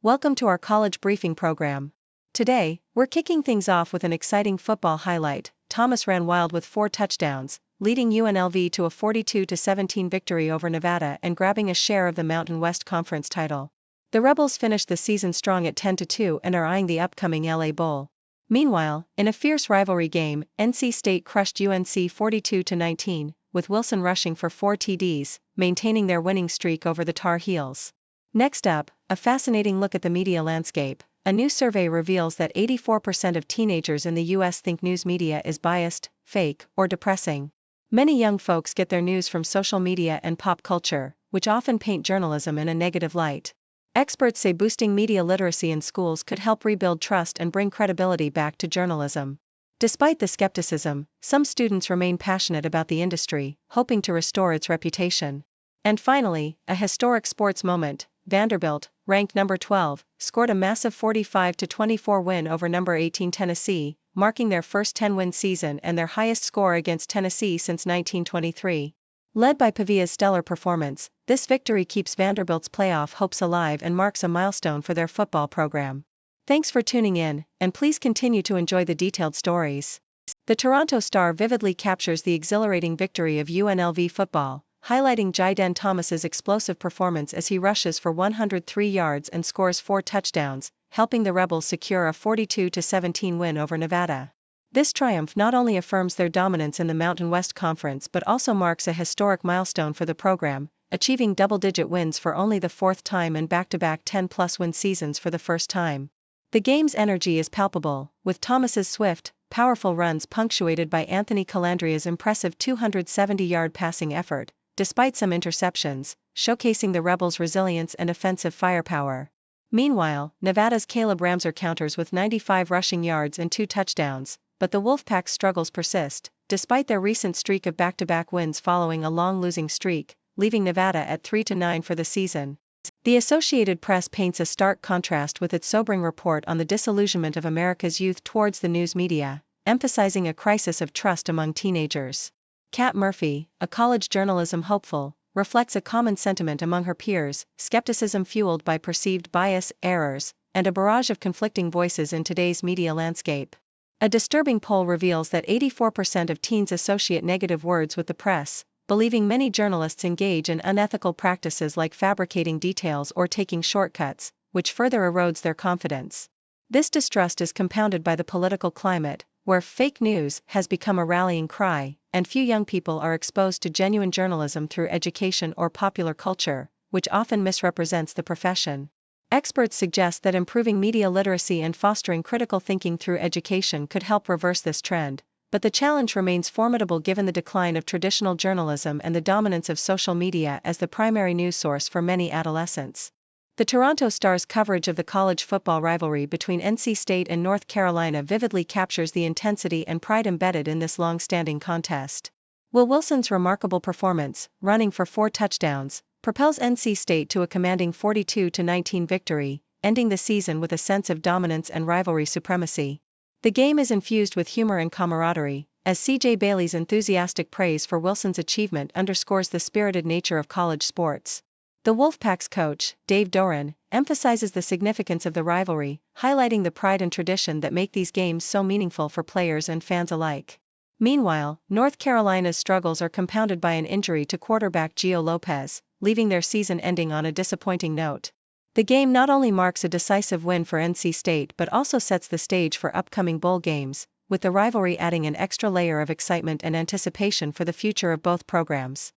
Welcome to our college briefing program. Today, we're kicking things off with an exciting football highlight. Thomas ran wild with 4 touchdowns, leading UNLV to a 42-17 victory over Nevada and grabbing a share of the Mountain West Conference title. The Rebels finished the season strong at 10-2 and are eyeing the upcoming LA Bowl. Meanwhile, in a fierce rivalry game, NC State crushed UNC 42-19, with Wilson rushing for 4 TDs, maintaining their winning streak over the Tar Heels. Next up, a fascinating look at the media landscape. A new survey reveals that 84% of teenagers in the US think news media is biased, fake, or depressing. Many young folks get their news from social media and pop culture, which often paint journalism in a negative light. Experts say boosting media literacy in schools could help rebuild trust and bring credibility back to journalism. Despite the skepticism, some students remain passionate about the industry, hoping to restore its reputation. And finally, a historic sports moment. Vanderbilt, ranked number 12, scored a massive 45-24 win over number 18 Tennessee, marking their first 10-win season and their highest score against Tennessee since 1923. Led by Pavia's stellar performance, this victory keeps Vanderbilt's playoff hopes alive and marks a milestone for their football program. Thanks for tuning in, and please continue to enjoy the detailed stories. The Toronto Star vividly captures the exhilarating victory of UNLV football, highlighting Jaden Thomas's explosive performance as he rushes for 103 yards and scores 4 touchdowns, helping the Rebels secure a 42-17 win over Nevada. This triumph not only affirms their dominance in the Mountain West Conference but also marks a historic milestone for the program, achieving double-digit wins for only the 4th time and back-to-back 10-plus win seasons for the first time. The game's energy is palpable, with Thomas's swift, powerful runs punctuated by Anthony Calandria's impressive 270-yard passing effort, despite some interceptions, showcasing the Rebels' resilience and offensive firepower. Meanwhile, Nevada's Caleb Ramser counters with 95 rushing yards and 2 touchdowns, but the Wolfpack's struggles persist, despite their recent streak of back-to-back wins following a long losing streak, leaving Nevada at 3-9 for the season. The Associated Press paints a stark contrast with its sobering report on the disillusionment of America's youth towards the news media, emphasizing a crisis of trust among teenagers. Kat Murphy, a college journalism hopeful, reflects a common sentiment among her peers: skepticism fueled by perceived bias, errors, and a barrage of conflicting voices in today's media landscape. A disturbing poll reveals that 84% of teens associate negative words with the press, believing many journalists engage in unethical practices like fabricating details or taking shortcuts, which further erodes their confidence. This distrust is compounded by the political climate, where fake news has become a rallying cry, and few young people are exposed to genuine journalism through education or popular culture, which often misrepresents the profession. Experts suggest that improving media literacy and fostering critical thinking through education could help reverse this trend, but the challenge remains formidable given the decline of traditional journalism and the dominance of social media as the primary news source for many adolescents. The Toronto Star's coverage of the college football rivalry between NC State and North Carolina vividly captures the intensity and pride embedded in this long-standing contest. Will Wilson's remarkable performance, running for 4 touchdowns, propels NC State to a commanding 42-19 victory, ending the season with a sense of dominance and rivalry supremacy. The game is infused with humor and camaraderie, as C.J. Bailey's enthusiastic praise for Wilson's achievement underscores the spirited nature of college sports. The Wolfpack's coach, Dave Doran, emphasizes the significance of the rivalry, highlighting the pride and tradition that make these games so meaningful for players and fans alike. Meanwhile, North Carolina's struggles are compounded by an injury to quarterback Gio Lopez, leaving their season ending on a disappointing note. The game not only marks a decisive win for NC State but also sets the stage for upcoming bowl games, with the rivalry adding an extra layer of excitement and anticipation for the future of both programs.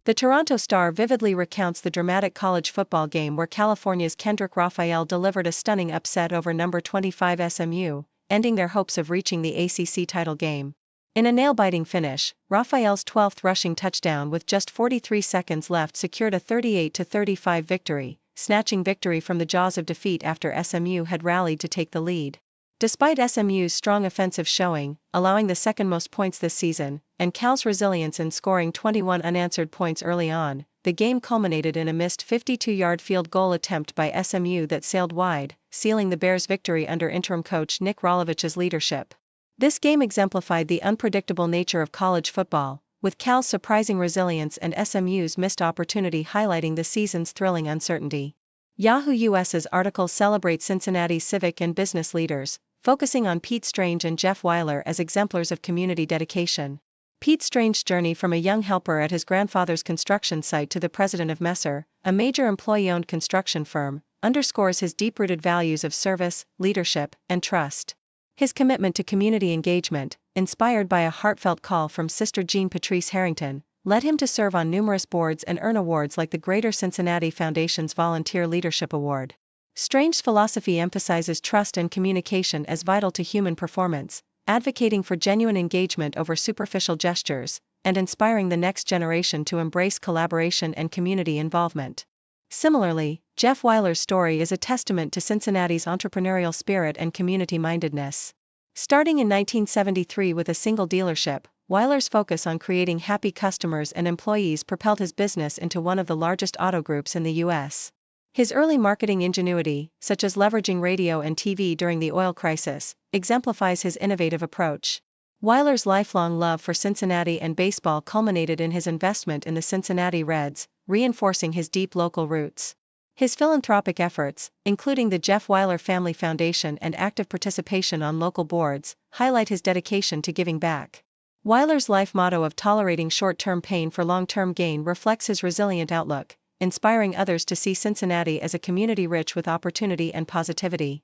The Toronto Star vividly recounts the dramatic college football game where California's Kendrick Raphael delivered a stunning upset over number 25 SMU, ending their hopes of reaching the ACC title game. In a nail-biting finish, Raphael's 12th rushing touchdown with just 43 seconds left secured a 38-35 victory, snatching victory from the jaws of defeat after SMU had rallied to take the lead. Despite SMU's strong offensive showing, allowing the second most points this season, and Cal's resilience in scoring 21 unanswered points early on, the game culminated in a missed 52-yard field goal attempt by SMU that sailed wide, sealing the Bears' victory under interim coach Nick Rolovich's leadership. This game exemplified the unpredictable nature of college football, with Cal's surprising resilience and SMU's missed opportunity highlighting the season's thrilling uncertainty. Yahoo US's article celebrates Cincinnati's civic and business leaders, focusing on Pete Strange and Jeff Weiler as exemplars of community dedication. Pete Strange's journey from a young helper at his grandfather's construction site to the president of Messer, a major employee-owned construction firm, underscores his deep-rooted values of service, leadership, and trust. His commitment to community engagement, inspired by a heartfelt call from Sister Jean Patrice Harrington, led him to serve on numerous boards and earn awards like the Greater Cincinnati Foundation's Volunteer Leadership Award. Strange's philosophy emphasizes trust and communication as vital to human performance, advocating for genuine engagement over superficial gestures, and inspiring the next generation to embrace collaboration and community involvement. Similarly, Jeff Weiler's story is a testament to Cincinnati's entrepreneurial spirit and community-mindedness. Starting in 1973 with a single dealership, Weiler's focus on creating happy customers and employees propelled his business into one of the largest auto groups in the U.S. His early marketing ingenuity, such as leveraging radio and TV during the oil crisis, exemplifies his innovative approach. Weiler's lifelong love for Cincinnati and baseball culminated in his investment in the Cincinnati Reds, reinforcing his deep local roots. His philanthropic efforts, including the Jeff Weiler Family Foundation and active participation on local boards, highlight his dedication to giving back. Weiler's life motto of tolerating short-term pain for long-term gain reflects his resilient outlook, inspiring others to see Cincinnati as a community rich with opportunity and positivity.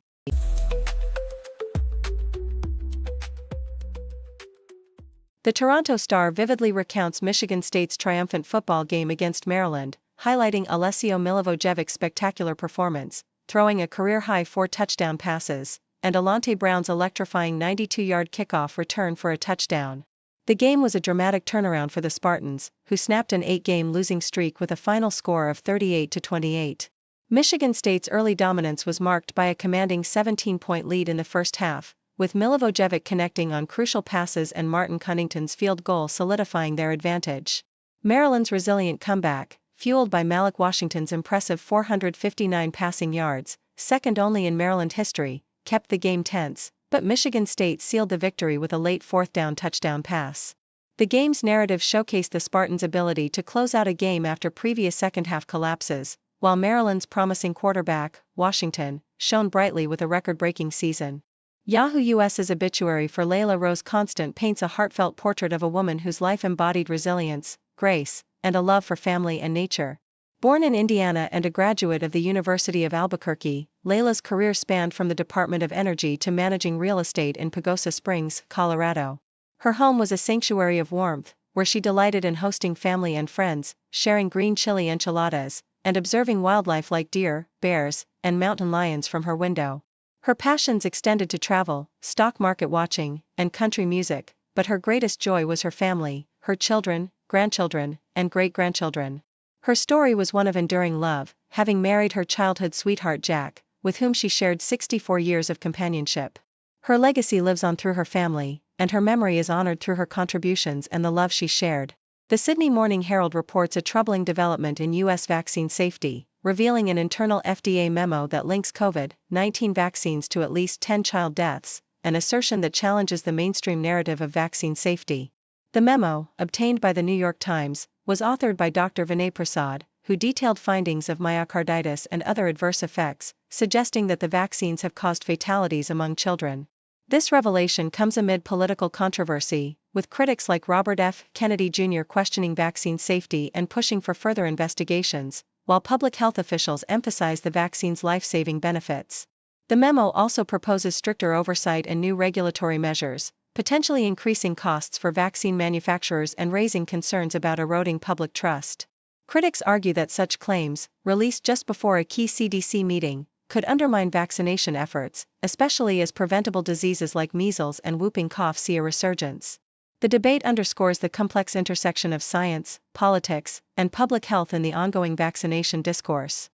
The Toronto Star vividly recounts Michigan State's triumphant football game against Maryland, highlighting Alessio Milivojevic's spectacular performance, throwing a career-high 4 touchdown passes, and Alante Brown's electrifying 92-yard kickoff return for a touchdown. The game was a dramatic turnaround for the Spartans, who snapped an 8-game losing streak with a final score of 38-28. Michigan State's early dominance was marked by a commanding 17-point lead in the first half, with Milivojevic connecting on crucial passes and Martin Cunnington's field goal solidifying their advantage. Maryland's resilient comeback, fueled by Malik Washington's impressive 459 passing yards, second only in Maryland history, kept the game tense, but Michigan State sealed the victory with a late fourth-down touchdown pass. The game's narrative showcased the Spartans' ability to close out a game after previous second-half collapses, while Maryland's promising quarterback, Washington, shone brightly with a record-breaking season. Yahoo US's obituary for Layla Rose Constant paints a heartfelt portrait of a woman whose life embodied resilience, grace, and a love for family and nature. Born in Indiana and a graduate of the University of Albuquerque, Layla's career spanned from the Department of Energy to managing real estate in Pagosa Springs, Colorado. Her home was a sanctuary of warmth, where she delighted in hosting family and friends, sharing green chili enchiladas, and observing wildlife like deer, bears, and mountain lions from her window. Her passions extended to travel, stock market watching, and country music, but her greatest joy was her family, her children, grandchildren, and great-grandchildren. Her story was one of enduring love, having married her childhood sweetheart Jack, with whom she shared 64 years of companionship. Her legacy lives on through her family, and her memory is honored through her contributions and the love she shared. The Sydney Morning Herald reports a troubling development in U.S. vaccine safety, revealing an internal FDA memo that links COVID-19 vaccines to at least 10 child deaths, an assertion that challenges the mainstream narrative of vaccine safety. The memo, obtained by the New York Times, was authored by Dr. Vinay Prasad, who detailed findings of myocarditis and other adverse effects, suggesting that the vaccines have caused fatalities among children. This revelation comes amid political controversy, with critics like Robert F. Kennedy Jr. questioning vaccine safety and pushing for further investigations, while public health officials emphasize the vaccine's life-saving benefits. The memo also proposes stricter oversight and new regulatory measures, potentially increasing costs for vaccine manufacturers and raising concerns about eroding public trust. Critics argue that such claims, released just before a key CDC meeting, could undermine vaccination efforts, especially as preventable diseases like measles and whooping cough see a resurgence. The debate underscores the complex intersection of science, politics, and public health in the ongoing vaccination discourse.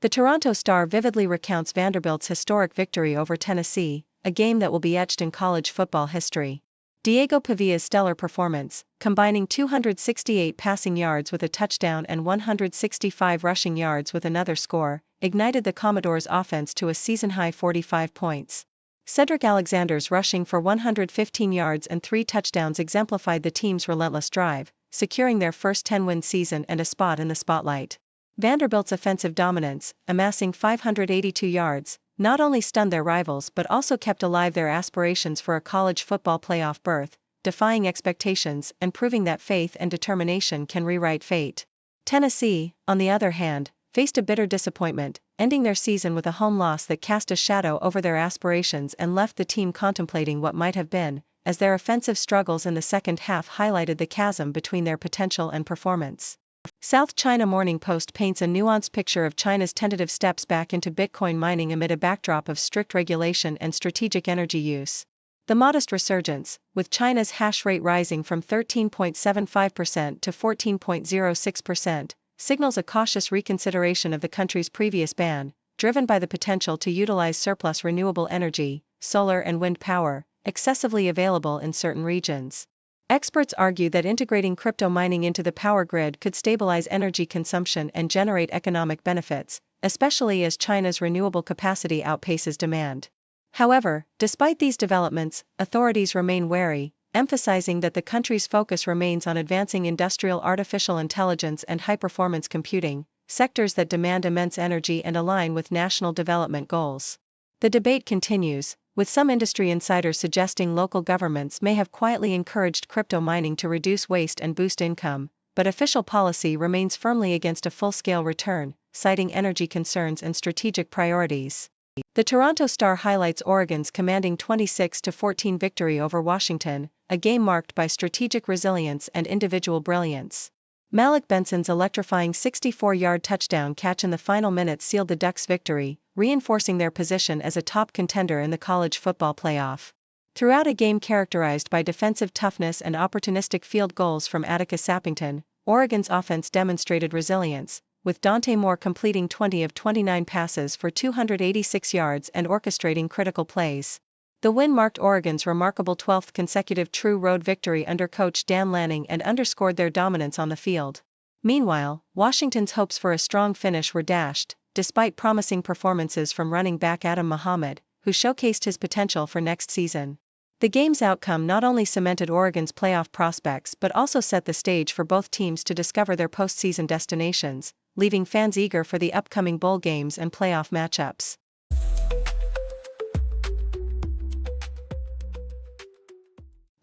The Toronto Star vividly recounts Vanderbilt's historic victory over Tennessee, a game that will be etched in college football history. Diego Pavia's stellar performance, combining 268 passing yards with a touchdown and 165 rushing yards with another score, ignited the Commodores' offense to a season-high 45 points. Cedric Alexander's rushing for 115 yards and 3 touchdowns exemplified the team's relentless drive, securing their first 10-win season and a spot in the spotlight. Vanderbilt's offensive dominance, amassing 582 yards, not only stunned their rivals but also kept alive their aspirations for a college football playoff berth, defying expectations and proving that faith and determination can rewrite fate. Tennessee, on the other hand, faced a bitter disappointment, ending their season with a home loss that cast a shadow over their aspirations and left the team contemplating what might have been, as their offensive struggles in the second half highlighted the chasm between their potential and performance. South China Morning Post paints a nuanced picture of China's tentative steps back into Bitcoin mining amid a backdrop of strict regulation and strategic energy use. The modest resurgence, with China's hash rate rising from 13.75% to 14.06%, signals a cautious reconsideration of the country's previous ban, driven by the potential to utilize surplus renewable energy, solar and wind power, excessively available in certain regions. Experts argue that integrating crypto mining into the power grid could stabilize energy consumption and generate economic benefits, especially as China's renewable capacity outpaces demand. However, despite these developments, authorities remain wary, emphasizing that the country's focus remains on advancing industrial artificial intelligence and high-performance computing, sectors that demand immense energy and align with national development goals. The debate continues, with some industry insiders suggesting local governments may have quietly encouraged crypto mining to reduce waste and boost income, but official policy remains firmly against a full-scale return, citing energy concerns and strategic priorities. The Toronto Star highlights Oregon's commanding 26-14 victory over Washington, a game marked by strategic resilience and individual brilliance. Malik Benson's electrifying 64-yard touchdown catch in the final minutes sealed the Ducks' victory, reinforcing their position as a top contender in the college football playoff. Throughout a game characterized by defensive toughness and opportunistic field goals from Atticus Sappington, Oregon's offense demonstrated resilience, with Dante Moore completing 20 of 29 passes for 286 yards and orchestrating critical plays. The win marked Oregon's remarkable 12th consecutive true road victory under coach Dan Lanning and underscored their dominance on the field. Meanwhile, Washington's hopes for a strong finish were dashed, despite promising performances from running back Adam Muhammad, who showcased his potential for next season. The game's outcome not only cemented Oregon's playoff prospects but also set the stage for both teams to discover their postseason destinations, leaving fans eager for the upcoming bowl games and playoff matchups.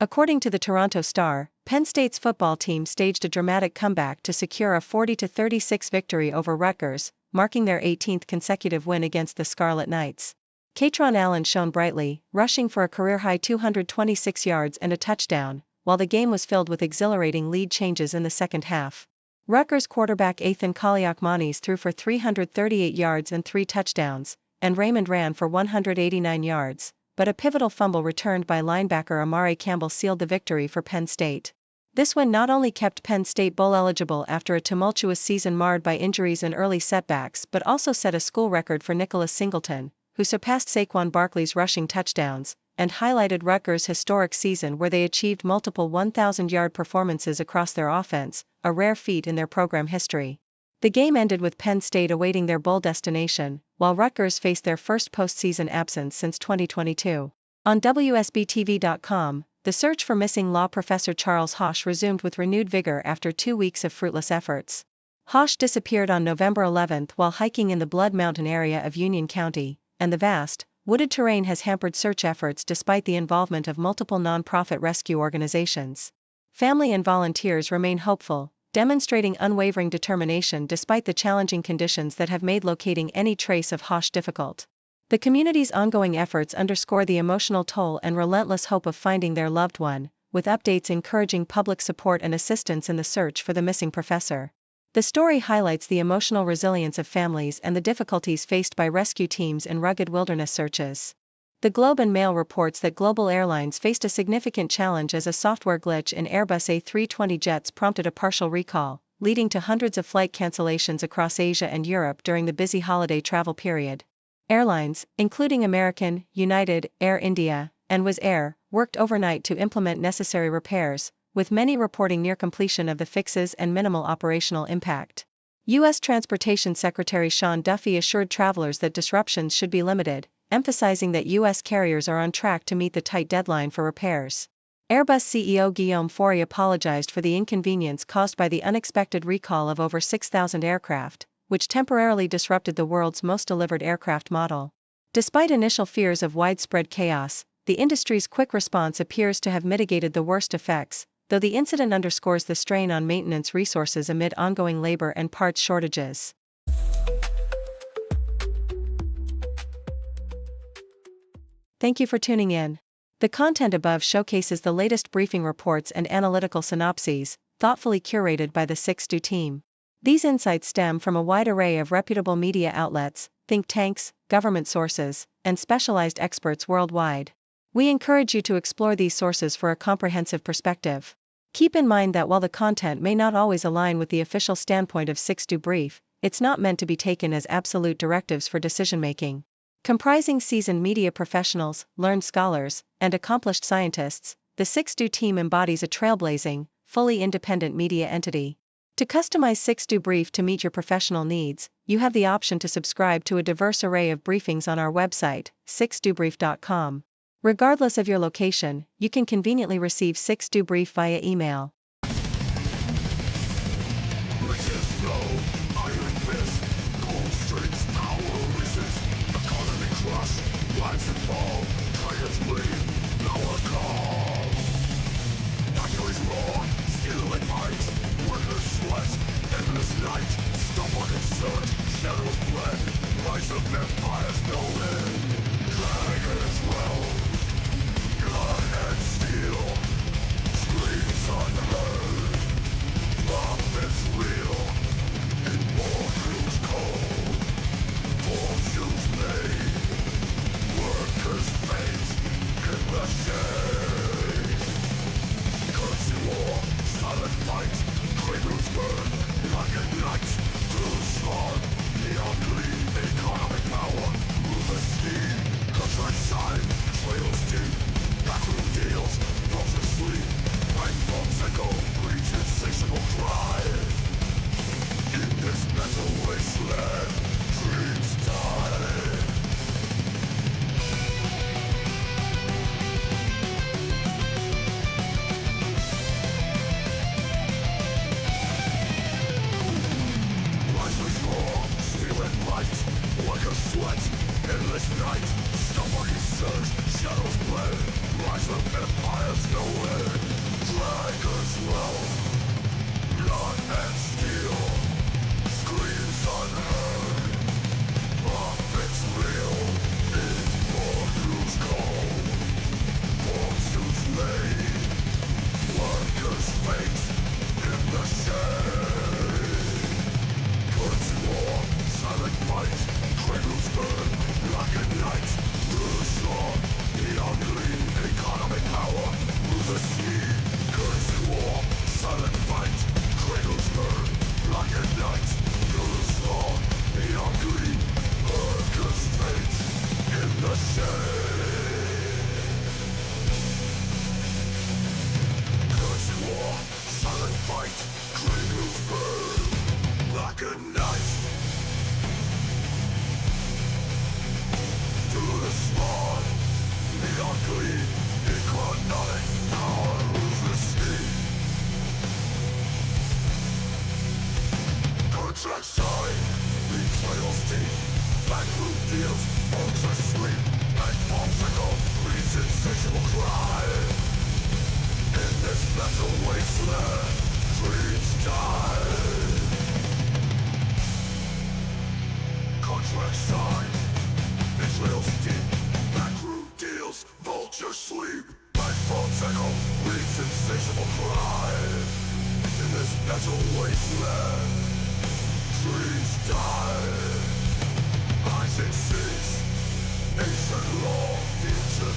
According to the Toronto Star, Penn State's football team staged a dramatic comeback to secure a 40-36 victory over Rutgers, marking their 18th consecutive win against the Scarlet Knights. Katron Allen shone brightly, rushing for a career-high 226 yards and a touchdown, while the game was filled with exhilarating lead changes in the second half. Rutgers quarterback Ethan Kaliakmanis threw for 338 yards and 3 touchdowns, and Raymond ran for 189 yards, but a pivotal fumble returned by linebacker Amari Campbell sealed the victory for Penn State. This win not only kept Penn State bowl eligible after a tumultuous season marred by injuries and early setbacks but also set a school record for Nicholas Singleton, who surpassed Saquon Barkley's rushing touchdowns, and highlighted Rutgers' historic season where they achieved multiple 1,000-yard performances across their offense, a rare feat in their program history. The game ended with Penn State awaiting their bowl destination, while Rutgers faced their first postseason absence since 2022. On WSBTV.com, the search for missing law professor Charles Hosch resumed with renewed vigor after 2 weeks of fruitless efforts. Hosch disappeared on November 11 while hiking in the Blood Mountain area of Union County, and the vast, wooded terrain has hampered search efforts despite the involvement of multiple nonprofit rescue organizations. Family and volunteers remain hopeful, demonstrating unwavering determination despite the challenging conditions that have made locating any trace of Hosch difficult. The community's ongoing efforts underscore the emotional toll and relentless hope of finding their loved one, with updates encouraging public support and assistance in the search for the missing professor. The story highlights the emotional resilience of families and the difficulties faced by rescue teams in rugged wilderness searches. The Globe and Mail reports that Global Airlines faced a significant challenge as a software glitch in Airbus A320 jets prompted a partial recall, leading to hundreds of flight cancellations across Asia and Europe during the busy holiday travel period. Airlines, including American, United, Air India, and Wizz Air, worked overnight to implement necessary repairs, with many reporting near completion of the fixes and minimal operational impact. U.S. Transportation Secretary Sean Duffy assured travelers that disruptions should be limited, emphasizing that U.S. carriers are on track to meet the tight deadline for repairs. Airbus CEO Guillaume Faury apologized for the inconvenience caused by the unexpected recall of over 6,000 aircraft, which temporarily disrupted the world's most delivered aircraft model. Despite initial fears of widespread chaos, the industry's quick response appears to have mitigated the worst effects, though the incident underscores the strain on maintenance resources amid ongoing labor and parts shortages. Thank you for tuning in. The content above showcases the latest briefing reports and analytical synopses, thoughtfully curated by the 6Do team. These insights stem from a wide array of reputable media outlets, think tanks, government sources, and specialized experts worldwide. We encourage you to explore these sources for a comprehensive perspective. Keep in mind that while the content may not always align with the official standpoint of 6Do Brief, it's not meant to be taken as absolute directives for decision-making. Comprising seasoned media professionals, learned scholars, and accomplished scientists, the 6Do team embodies a trailblazing, fully independent media entity. To customize 6Do Brief to meet your professional needs, you have the option to subscribe to a diverse array of briefings on our website, 6dobrief.com. Regardless of your location, you can conveniently receive 6Do Brief via email. Nation law, future